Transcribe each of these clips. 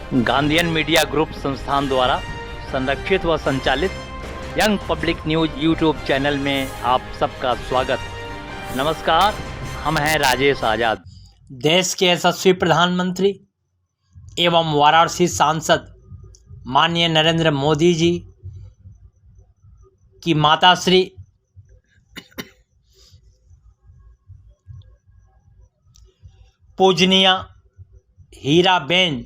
Gandhian media group संस्थान द्वारा संरक्षित व संचालित young public news YouTube channel में आप सबका स्वागत। नमस्कार, हम हैं राजेश आज़ाद। देश के यशस्वी प्रधानमंत्री एवं वाराणसी सांसद माननीय नरेंद्र मोदी जी की माताश्री पूजनीय हीराबेन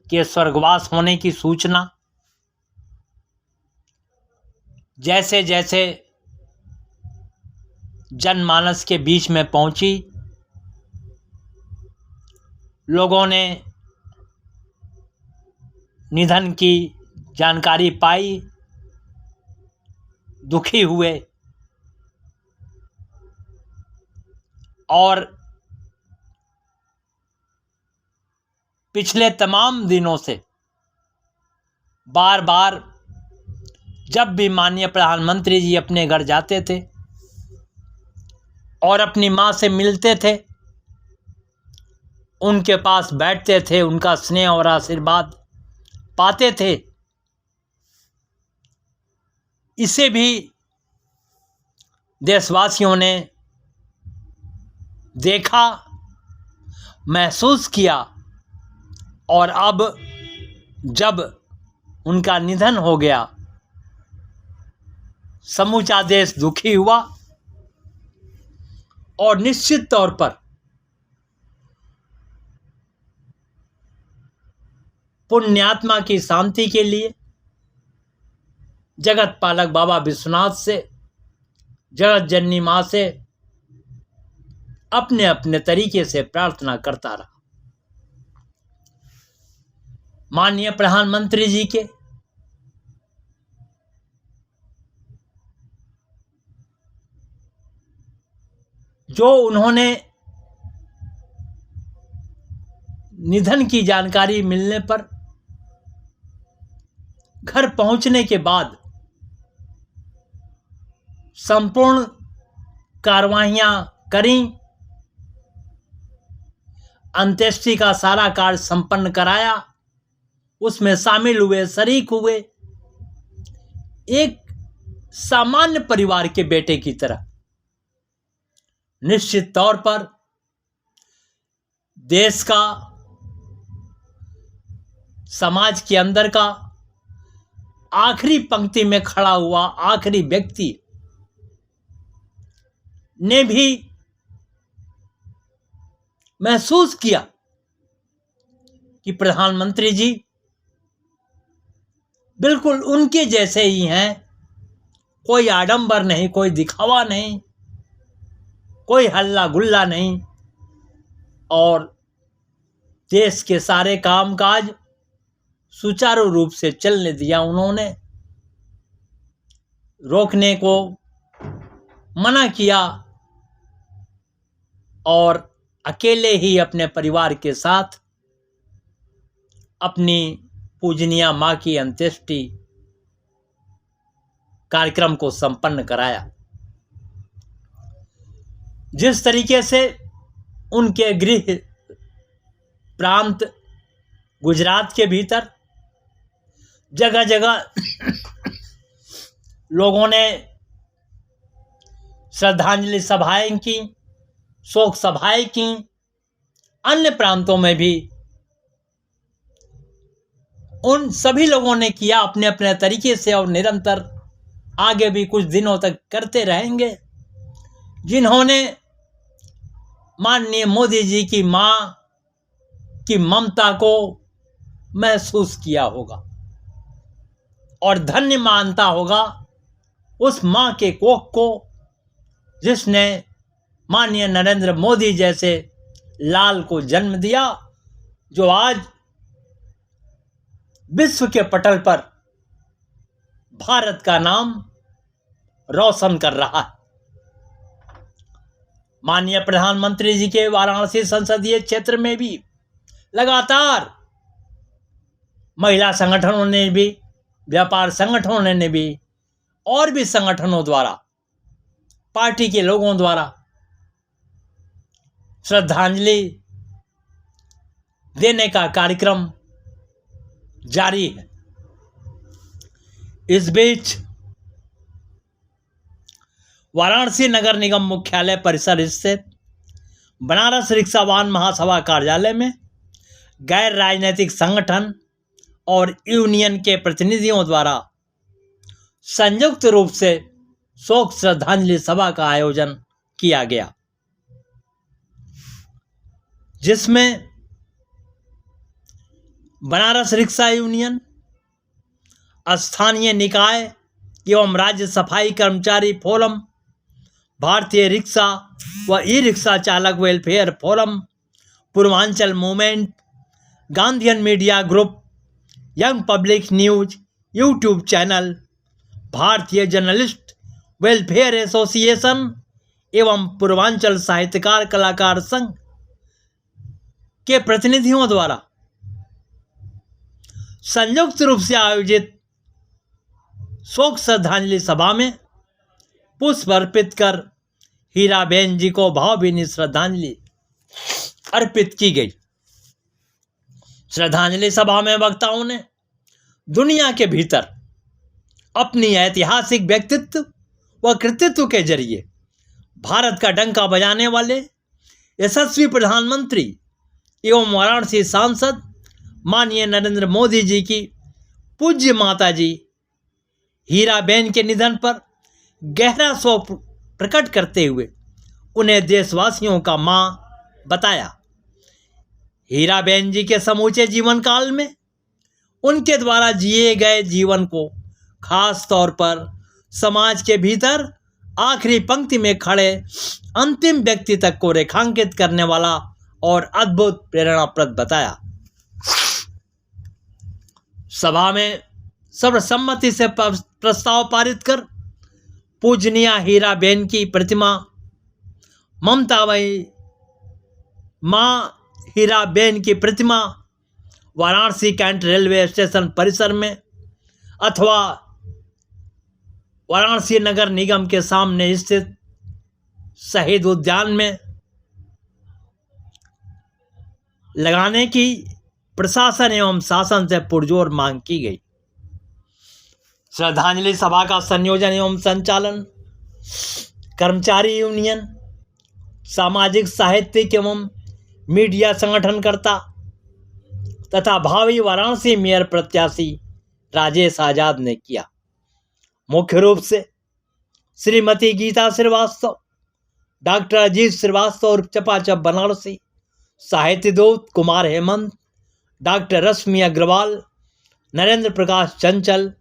के स्वर्गवास होने की सूचना जैसे जैसे जनमानस के बीच में पहुंची, लोगों ने निधन की जानकारी पाई, दुखी हुए और पिछले तमाम दिनों से बार बार जब भी माननीय प्रधानमंत्री जी अपने घर जाते थे और अपनी मां से मिलते थे, उनके पास बैठते थे, उनका स्नेह और आशीर्वाद पाते थे। इसे भी देशवासियों ने देखा, महसूस किया और अब जब उनका निधन हो गया, समूचा देश दुखी हुआ और निश्चित तौर पर पुण्यात्मा की शांति के लिए जगत पालक बाबा विश्वनाथ से, जगत जननी मां से अपने अपने तरीके से प्रार्थना करता रहा। माननीय प्रधानमंत्री जी के जो उन्होंने निधन की जानकारी मिलने पर घर पहुंचने के बाद संपूर्ण कार्रवाइयां करी, अंत्येष्टि का सारा कार्य संपन्न कराया, उसमें शामिल हुए, शरीक हुए, एक सामान्य परिवार के बेटे की तरह। निश्चित तौर पर देश का, समाज के अंदर का आखिरी पंक्ति में खड़ा हुआ आखिरी व्यक्ति ने भी महसूस किया कि प्रधानमंत्री जी बिल्कुल उनके जैसे ही हैं। कोई आडंबर नहीं, कोई दिखावा नहीं, कोई हल्ला गुल्ला नहीं, और देश के सारे कामकाज सुचारू रूप से चलने दिया। उन्होंने रोकने को मना किया और अकेले ही अपने परिवार के साथ अपनी पूजनीय मां की अंत्येष्टि कार्यक्रम को संपन्न कराया। जिस तरीके से उनके गृह प्रांत गुजरात के भीतर जगह जगह लोगों ने श्रद्धांजलि सभाएं की, शोक सभाएं की, अन्य प्रांतों में भी उन सभी लोगों ने किया अपने अपने तरीके से और निरंतर आगे भी कुछ दिनों तक करते रहेंगे। जिन्होंने माननीय मोदी जी की मां की ममता को महसूस किया होगा और धन्य मानता होगा उस मां के कोख को, जिसने माननीय नरेंद्र मोदी जैसे लाल को जन्म दिया, जो आज विश्व के पटल पर भारत का नाम रोशन कर रहा है। माननीय प्रधानमंत्री जी के वाराणसी संसदीय क्षेत्र में भी लगातार महिला संगठनों ने भी, व्यापार संगठनों ने भी और भी संगठनों द्वारा, पार्टी के लोगों द्वारा श्रद्धांजलि देने का कार्यक्रम जारी है। इस बीच वाराणसी नगर निगम मुख्यालय परिसर स्थित बनारस रिक्शा वाहन महासभा कार्यालय में गैर राजनीतिक संगठन और यूनियन के प्रतिनिधियों द्वारा संयुक्त रूप से शोक श्रद्धांजलि सभा का आयोजन किया गया, जिसमें बनारस रिक्शा यूनियन, स्थानीय निकाय एवं राज्य सफाई कर्मचारी फोरम, भारतीय रिक्शा व ई रिक्शा चालक welfare forum, Purvanchal movement, Gandhian media group, young public news YouTube channel, भारतीय जर्नलिस्ट वेलफेयर एसोसिएशन एवं पूर्वांचल साहित्यकार कलाकार संघ के प्रतिनिधियों द्वारा संयुक्त रूप से आयोजित शोक श्रद्धांजलि सभा में पुष्प अर्पित कर हीराबेन जी को भावभीनी श्रद्धांजलि अर्पित की गई। श्रद्धांजलि सभा में वक्ताओं ने दुनिया के भीतर अपनी ऐतिहासिक व्यक्तित्व व कृतित्व के जरिए भारत का डंका बजाने वाले यशस्वी प्रधानमंत्री एवं वाराणसी सांसद माननीय नरेंद्र मोदी जी की पूज्य माता जी हीराबेन के निधन पर गहरा शोक प्रकट करते हुए उन्हें देशवासियों का मां बताया। हीराबेन जी के समूचे जीवन काल में उनके द्वारा जिए गए जीवन को खास तौर पर समाज के भीतर आखिरी पंक्ति में खड़े अंतिम व्यक्ति तक को रेखांकित करने वाला और अद्भुत प्रेरणाप्रद बताया। सभा में सर्वसम्मति से प्रस्ताव पारित कर पूजनीय हीराबेन की प्रतिमा ममतामयी मां हीराबेन की प्रतिमा वाराणसी कैंट रेलवे स्टेशन परिसर में अथवा वाराणसी नगर निगम के सामने स्थित शहीद उद्यान में लगाने की प्रशासन एवं शासन से पुरजोर मांग की गई। श्रद्धांजलि सभा का संयोजन एवं संचालन कर्मचारी यूनियन, सामाजिक साहित्यिक एवं मीडिया संगठनकर्ता तथा भावी वाराणसी मेयर प्रत्याशी राजेश आजाद ने किया। मुख्य रूप से श्रीमती गीता श्रीवास्तव, डॉक्टर अजीत श्रीवास्तव और चपाचप बनारसी, साहित्य दूत कुमार हेमंत, डॉक्टर रश्मि अग्रवाल, नरेंद्र प्रकाश चंचल,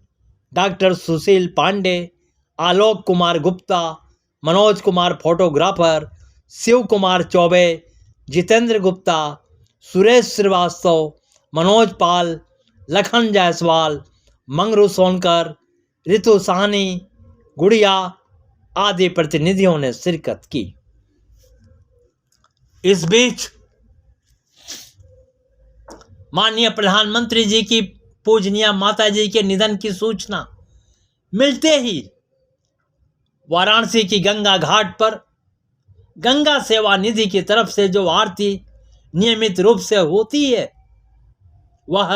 डॉक्टर सुशील पांडे, आलोक कुमार गुप्ता, मनोज कुमार फोटोग्राफर, शिव कुमार चौबे, जितेंद्र गुप्ता, सुरेश श्रीवास्तव, मनोज पाल, लखन जायसवाल, मंगरू सोनकर, ऋतु साहनी, गुड़िया आदि प्रतिनिधियों ने शिरकत की। इस बीच माननीय प्रधानमंत्री जी की पूजनीय माता जी के निधन की सूचना मिलते ही वाराणसी की गंगा घाट पर गंगा सेवा निधि की तरफ से जो आरती नियमित रूप से होती है, वह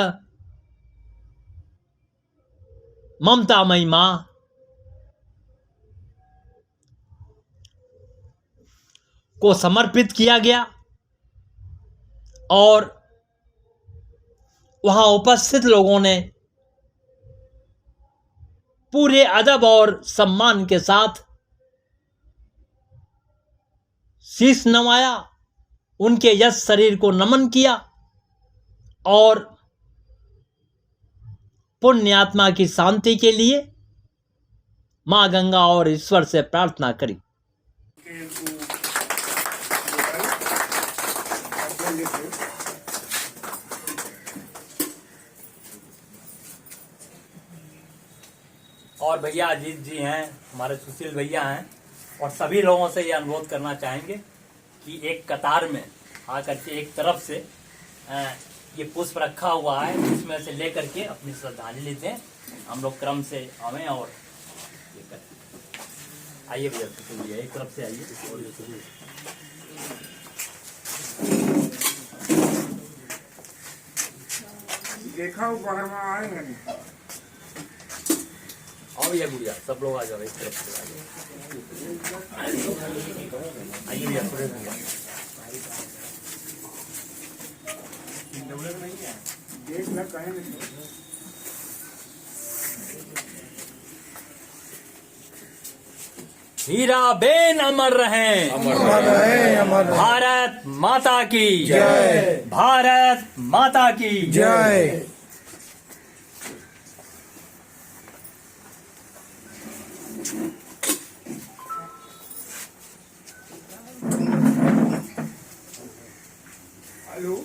ममतामयी मां को समर्पित किया गया और वहां उपस्थित लोगों ने पूरे अदब और सम्मान के साथ शीश नवाया, उनके यश शरीर को नमन किया और पुण्य आत्मा की शांति के लिए मां गंगा और ईश्वर से प्रार्थना करी। और भैया अजीत जी हैं, हमारे सुशील भैया हैं, और सभी लोगों से ये अनुरोध करना चाहेंगे कि एक कतार में आकर के एक तरफ से ये पुष्प रखा हुआ है, इसमें से लेकर के अपनी श्रद्धांजलि दें। हम लोग क्रम से आवें और ये करें। आइए भैया, सुशील भैया एक तरफ से आइए। देखा वो बाहर में आएंगे नहीं। आओ भैया गुड़िया, सब लोग आ जाओ इस तरफ से आ जाओ। आइए भैया थोड़े भैया। देख ल कहीं नहीं। हीरा बेन अमर रहें, अमर रहे, अमर रहे। भारत माता की जय। भारत माता की जय। हेलो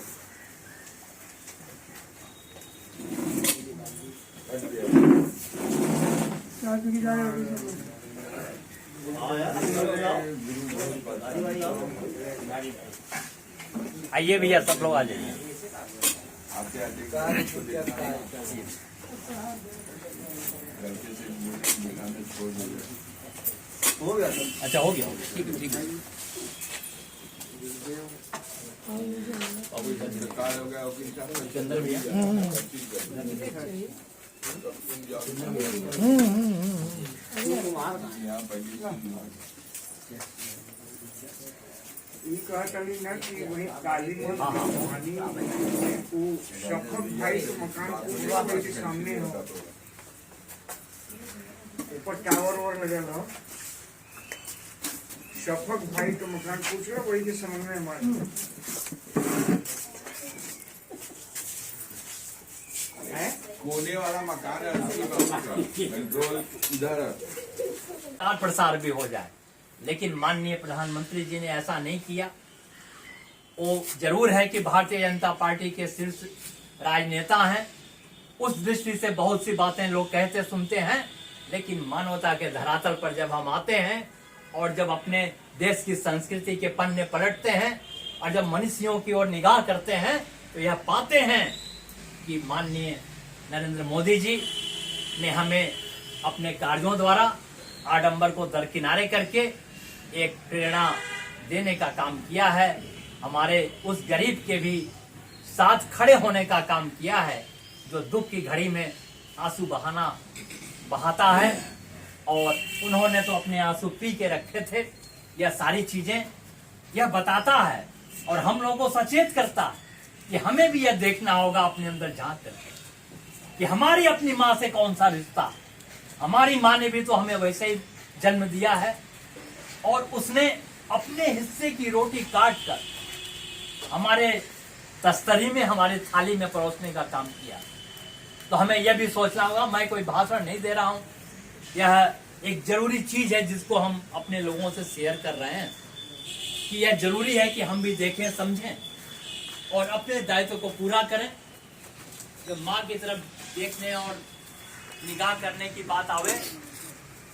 आइए भैया सब लोग आ जाइए। अच्छा हो गया ठीक है ठीक है। इसके अंदर भैया ये कहा चली ना कि वही काली मंदिर की कहानी वो शफक भाई के मकान पूरा के सामने हो, ऊपर टावर और लगल हो। शफक भाई के मकान पूछ रहा वही के समझ में हमारे है। कोने वाला मकान है, उसकी कंट्रोल इधर है। प्रचार प्रसार भी हो जाए, लेकिन माननीय प्रधानमंत्री जी ने ऐसा नहीं किया। वो जरूर है कि भारतीय जनता पार्टी के शीर्ष राजनेता हैं, उस दृष्टि से बहुत सी बातें लोग कहते सुनते हैं, लेकिन मानवता के धरातल पर जब हम आते हैं और जब अपने देश की संस्कृति के पन्ने पलटते हैं और जब मनुष्यों की ओर निगाह करते हैं तो यह पाते हैं कि माननीय नरेंद्र मोदी जी ने हमें अपने कार्यों द्वारा आडंबर को दरकिनारे करके एक प्रेरणा देने का काम किया है। हमारे उस गरीब के भी साथ खड़े होने का काम किया है जो दुख की घड़ी में आंसू बहाता है, और उन्होंने तो अपने आंसू पी के रखे थे। यह सारी चीजें यह बताता है और हम लोगों को सचेत करता है कि हमें भी यह देखना होगा अपने अंदर झांक करके कि हमारी अपनी माँ से कौन सा रिश्ता। हमारी माँ ने भी तो हमें वैसे ही जन्म दिया है और उसने अपने हिस्से की रोटी काट कर हमारे तस्तरी में, हमारे थाली में परोसने का काम किया। तो हमें यह भी सोचना होगा, मैं कोई भाषण नहीं दे रहा हूं, यह एक जरूरी चीज है जिसको हम अपने लोगों से शेयर कर रहे हैं कि यह जरूरी है कि हम भी देखें, समझें और अपने दायित्व को पूरा करें। जब माँ की तरफ देखने और निगाह करने की बात आवे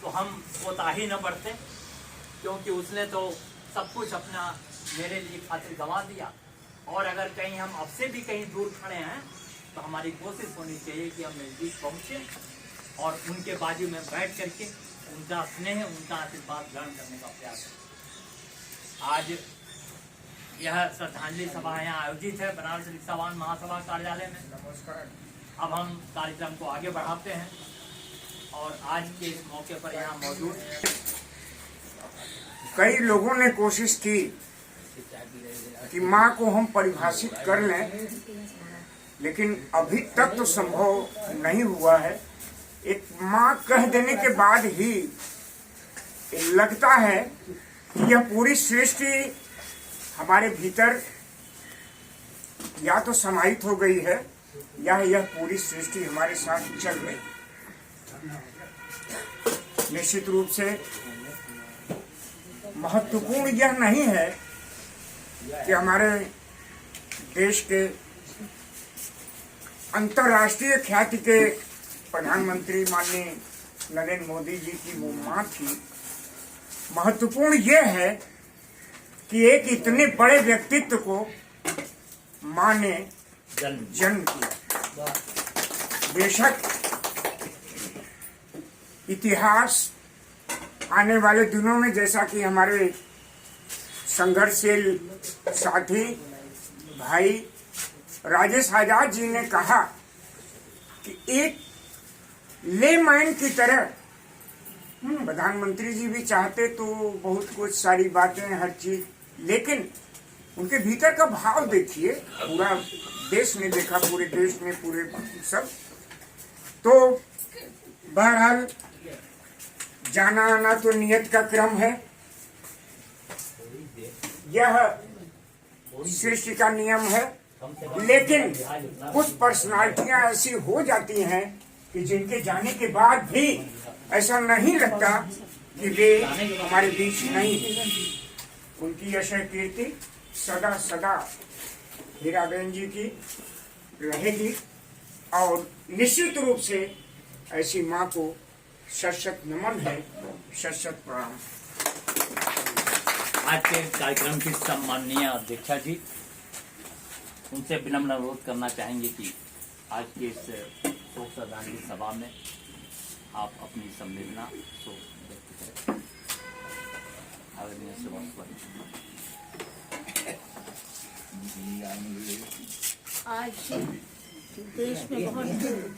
तो हम कोताही न बरतें, क्योंकि उसने तो सब कुछ अपना मेरे लिए खातिर गंवा दिया। और अगर कहीं हम अब से भी कहीं दूर खड़े हैं तो हमारी कोशिश होनी चाहिए कि हम नजदीक पहुंचे और उनके बाजू में बैठ करके उनका स्नेह, उनका आशीर्वाद ग्रहण करने का प्रयास करें। आज यह श्रद्धांजलि सभा यहाँ आयोजित है बनारस रिक्शावान महासभा कार्यालय में। नमस्कार। अब हम कार्यक्रम को आगे बढ़ाते हैं और आज के इस मौके पर यहाँ मौजूद कई लोगों ने कोशिश की कि माँ को हम परिभाषित कर लें, लेकिन अभी तक तो संभव नहीं हुआ है। एक माँ कह देने के बाद ही लगता है कि यह पूरी सृष्टि हमारे भीतर या तो समाहित हो गई है या यह पूरी सृष्टि हमारे साथ चल रही। निश्चित रूप से महत्वपूर्ण यह नहीं है कि हमारे देश के अंतर्राष्ट्रीय ख्याति के प्रधानमंत्री माननीय नरेंद्र मोदी जी की वो माँ थी। महत्वपूर्ण यह है कि एक इतने बड़े व्यक्तित्व को माँ ने जन्म किया। बेशक इतिहास आने वाले दिनों में, जैसा कि हमारे संघर्षशील साथी भाई राजेश आजाद जी ने कहा कि एक लेमैन की तरह प्रधानमंत्री जी भी चाहते तो बहुत कुछ सारी बातें हर चीज, लेकिन उनके भीतर का भाव देखिए, पूरा देश ने देखा, पूरे देश ने, पूरे सब। तो बहरहाल जाना आना तो नियत का क्रम है, यह सृष्टि का नियम है। लेकिन कुछ पर्सनालिटियां ऐसी हो जाती हैं कि जिनके जाने के बाद भी ऐसा नहीं लगता कि वे हमारे बीच नहीं है। उनकी यशः कीर्ति सदा सदा हीराबेन जी की रहेगी और निश्चित रूप से ऐसी माँ को शत नमन है, शत प्रणाम। आज के कार्यक्रम की सम्माननीय अध्यक्षा जी, उनसे विनम्र अनुरोध करना चाहेंगे कि आज के इस शोक श्रद्धांजलि सभा में आप अपनी संवेदना शोक व्यक्त करें। आदरणीय सभापति। आज देश में बहुत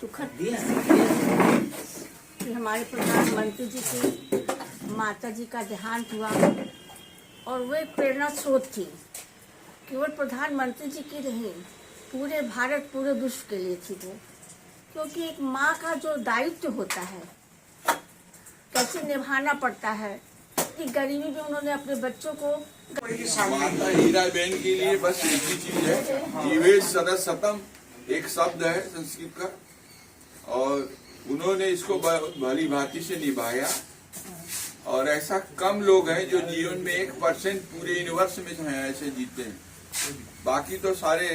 दुखद कि हमारे प्रधानमंत्री जी की माता जी का देहांत हुआ और वो एक प्रेरणा स्रोत थी। केवल प्रधानमंत्री जी की नहीं, पूरे भारत, पूरे विश्व के लिए थी वो, क्योंकि एक माँ का जो दायित्व होता है कैसे निभाना पड़ता है। इतनी गरीबी में उन्होंने अपने बच्चों को माता हीराबेन के लिए बस एक ही चीज है, जीवे सदा सतम एक शब्द है संस्कृत का, और उन्होंने इसको भली भांति से निभाया। और ऐसा कम लोग हैं जो जीवन में 1% पूरे यूनिवर्स में जो है ऐसे जीते हैं। बाकी तो सारे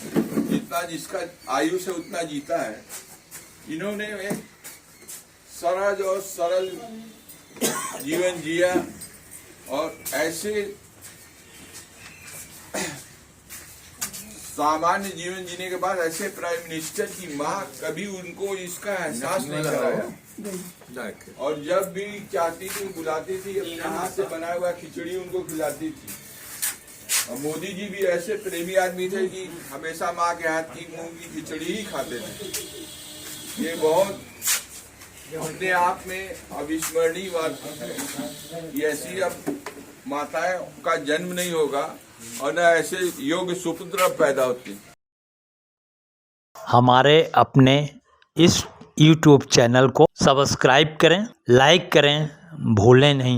जितना जिसका आयु से उतना जीता है। इन्होंने एक सहज और सरल जीवन जिया और ऐसे सामान्य जीवन जीने के बाद ऐसे प्राइम मिनिस्टर की माँ कभी उनको इसका एहसास नहीं कराया। और जब भी चाहती थी बुलाती थी, अपने हाथ से बनाया हुआ खिचड़ी उनको खिलाती थी। और मोदी जी भी ऐसे प्रेमी आदमी थे कि हमेशा माँ के हाथ की मूंग की खिचड़ी ही खाते थे। ये बहुत अपने आप में अविस्मरणीय बात है कि ऐसी अब माताएं का जन्म नहीं होगा और न ऐसे योग्य सुपुत्र पैदा होते। हमारे अपने इस YouTube चैनल को सब्सक्राइब करें, लाइक करें, भूलें नहीं।